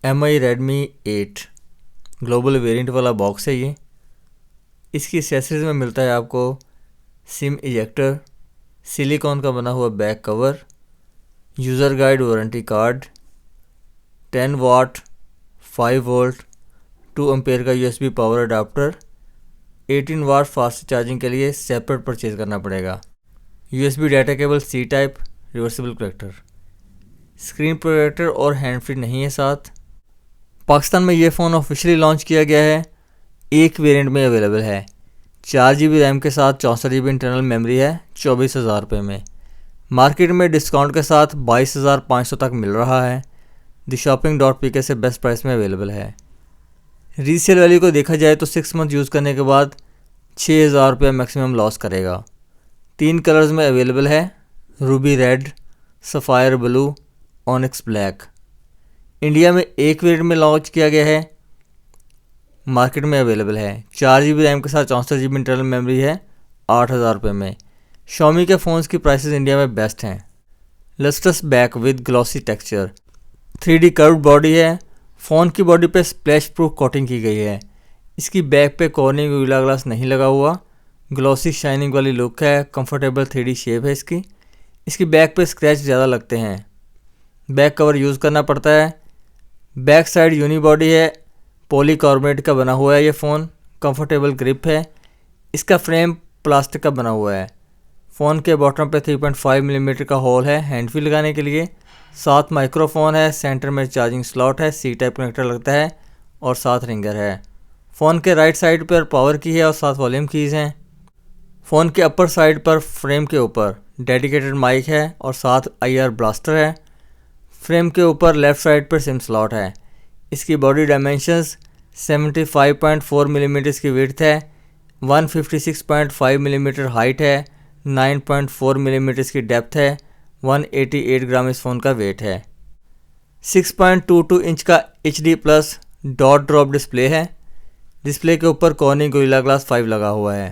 MI Redmi 8 global variant वाला box है ये। इसकी एक्सेसरीज में मिलता है आपको सिम इजेक्टर, सिलिकॉन का बना हुआ back cover, user guide warranty card, 10 watt 5 volt 2 ampere का USB power adapter, 18 watt fast charging के लिए सेपरेट परचेज करना पड़ेगा, USB data cable C type, reversible connector, screen protector और हैंड फ्री नहीं है साथ। पाकिस्तान में ये फ़ोन ऑफिशियली लॉन्च किया गया है, एक वेरिएंट में अवेलेबल है। 4GB रैम के साथ 64GB इंटरनल मेमोरी है, 24,000 रुपये में। मार्केट में डिस्काउंट के साथ 22,500 तक मिल रहा है। theshopping.pk से बेस्ट प्राइस में अवेलेबल है। रीसेल वैल्यू को देखा जाए तो 6 मंथ यूज़ करने के बाद 6,000 रुपये मैक्सिमम लॉस करेगा। 3 कलर्स में अवेलेबल है, Ruby red, sapphire blue, onyx black. India में एक वेरिएंट में लॉन्च किया गया है, मार्केट में अवेलेबल है। 4GB रैम के साथ 64GB इंटरनल मेमोरी है, 8,000 रुपये में। Xiaomi के फ़ोन्स की प्राइसेस इंडिया में बेस्ट हैं। Lustrous back with glossy texture, 3D curved body है। फ़ोन की बॉडी पे स्प्लैश प्रूफ कोटिंग की गई है। इसकी बैक पे कॉर्निंग गोरिल्ला ग्लास नहीं लगा हुआ, ग्लॉसी शाइनिंग वाली लुक है। कंफर्टेबल 3D शेप है इसकी। इसकी बैक पे स्क्रैच ज़्यादा लगते हैं, बैक कवर यूज़ करना पड़ता है। बैक साइड यूनी बॉडी है, पॉलीकार्बोनेट का बना हुआ है ये फ़ोन। कंफर्टेबल ग्रिप है। इसका फ्रेम प्लास्टिक का बना हुआ है। फ़ोन के बॉटम पे 3.5 मिलीमीटर का होल है हैंड फ्री लगाने के लिए। 7 माइक्रोफोन है, सेंटर में चार्जिंग स्लॉट है, C टाइप कनेक्टर लगता है और 7 रिंगर है। फ़ोन के राइट साइड पर पावर की है और 7 वॉल्यूम कीज़ हैं। फ़ोन के अपर साइड पर फ्रेम के ऊपर डेडिकेटेड माइक है और 7 IR ब्लास्टर है। फ्रेम के ऊपर लेफ़्ट साइड पर सिम स्लॉट है। इसकी बॉडी डायमेंशंस 75.4 मिलीमीटर की विड्थ है, 156.5 मिलीमीटर हाइट है, 9.4 मिलीमीटर की डेप्थ है, 188 ग्राम इस फ़ोन का वेट है। 6.22 इंच का HD+ डॉट ड्रॉप डिस्प्ले है। डिस्प्ले के ऊपर कॉर्निंग गोरिल्ला ग्लास 5 लगा हुआ है।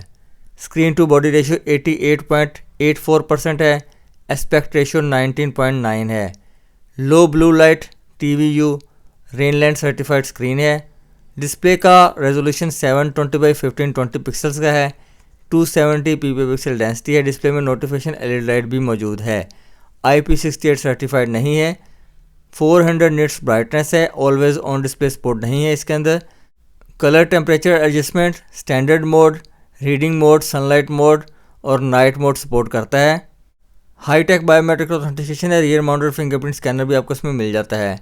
स्क्रीन टू बॉडी रेशियो 88.84% है। एस्पेक्ट रेशियो 19.9 है। Low blue light TVU Rheinland certified screen है। डिस्प्ले का रेजोल्यूशन 720x1520 पिक्सल्स का है। 270 ppi पिक्सल डेंसिटी है। डिस्प्ले में नोटिफिकेशन LED लाइट भी मौजूद है। IP68 सर्टिफाइड नहीं है। 400 निट्स ब्राइटनेस है। ऑलवेज ऑन डिस्प्ले सपोर्ट नहीं है इसके अंदर। Colour temperature adjustment, standard mode, reading mode, sunlight mode और नाइट मोड सपोर्ट करता है। हाईटेक बायोमेट्रिक ऑथेंटिकेशन है। रियर माउंटेड फिंगरप्रिंट स्कैनर भी आपको इसमें मिल जाता है।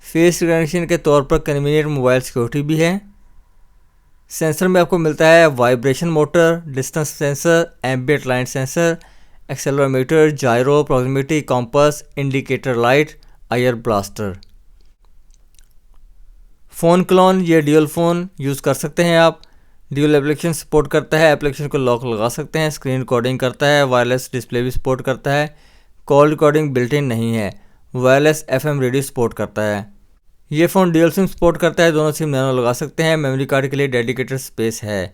फेस रिकग्निशन के तौर पर कन्वीनियंट मोबाइल सिक्योरिटी भी है। सेंसर में आपको मिलता है vibration motor, distance sensor, ambient light sensor, accelerometer, gyro, proximity, compass, indicator light, IR blaster. Phone clone, ये ड्यूल फ़ोन यूज़ कर सकते हैं आप। ड्यूल एप्लीकेशन सपोर्ट करता है। एप्लीकेशन को लॉक लगा सकते हैं। स्क्रीन रिकॉर्डिंग करता है। वायरलेस डिस्प्ले भी सपोर्ट करता है। कॉल रिकॉर्डिंग बिल्ट इन नहीं है। वायरलेस FM रेडियो सपोर्ट करता है। ये फ़ोन ड्यूल सिम सपोर्ट करता है। दोनों सिम नैनो लगा सकते हैं। मेमोरी कार्ड के लिए डेडिकेटेड स्पेस है।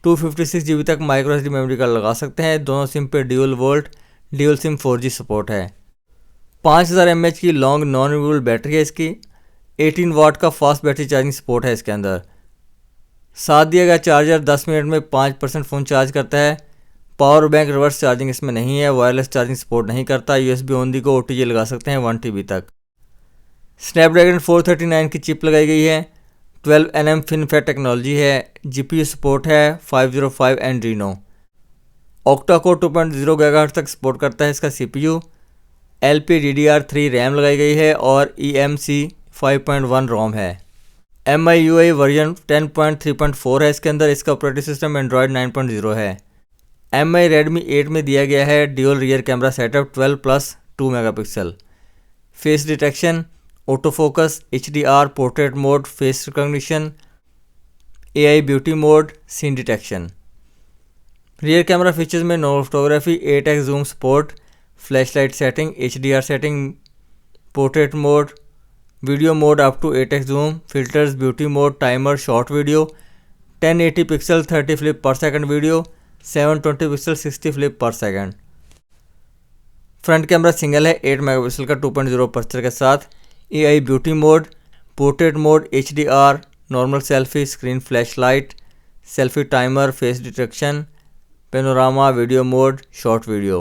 256GB तक माइक्रो SD मेमोरी कार्ड लगा सकते हैं। दोनों सिम पे dual volt dual SIM 4G support है। 5000 mAh की लॉन्ग नॉन रिमूवेबल बैटरी है इसकी। 18 वाट का फास्ट बैटरी चार्जिंग सपोर्ट है इसके अंदर। साथ दिया गया चार्जर 10 मिनट में 5% फ़ोन चार्ज करता है। पावर बैंक रिवर्स चार्जिंग इसमें नहीं है। वायरलेस चार्जिंग सपोर्ट नहीं करता। USB ऑन दी को OTG लगा सकते हैं 1 TB तक। स्नैपड्रैगन 439 की चिप लगाई गई है। 12nm FinFET टेक्नोलॉजी है। GPU सपोर्ट है 505 Adreno। ऑक्टा कोर 2.0 GHz तक सपोर्ट करता है इसका CPU। LPDDR3 रैम लगाई गई है और eMMC 5.1 रोम है। MIUI वर्जन 10.3.4 है इसके अंदर। इसका ऑपरेटिंग सिस्टम एंड्रॉयड 9.0 है। MI Redmi 8 में दिया गया है dual rear camera setup 12+2 megapixel. Face detection, auto focus, HDR, portrait mode, face recognition, AI beauty mode, scene detection. Rear camera features में no photography, 8x zoom support, flashlight setting, HDR setting, portrait mode, video mode up to 8x zoom, filters, beauty mode, timer, short video, 1080 pixel 30 flip per second video, 720 pixel 60 flip per second. Front camera single है 8 megapixel का 2.0 aperture के साथ। AI beauty mode, portrait mode HDR, normal selfie, screen flash light, selfie timer, face detection, panorama, video mode, short video.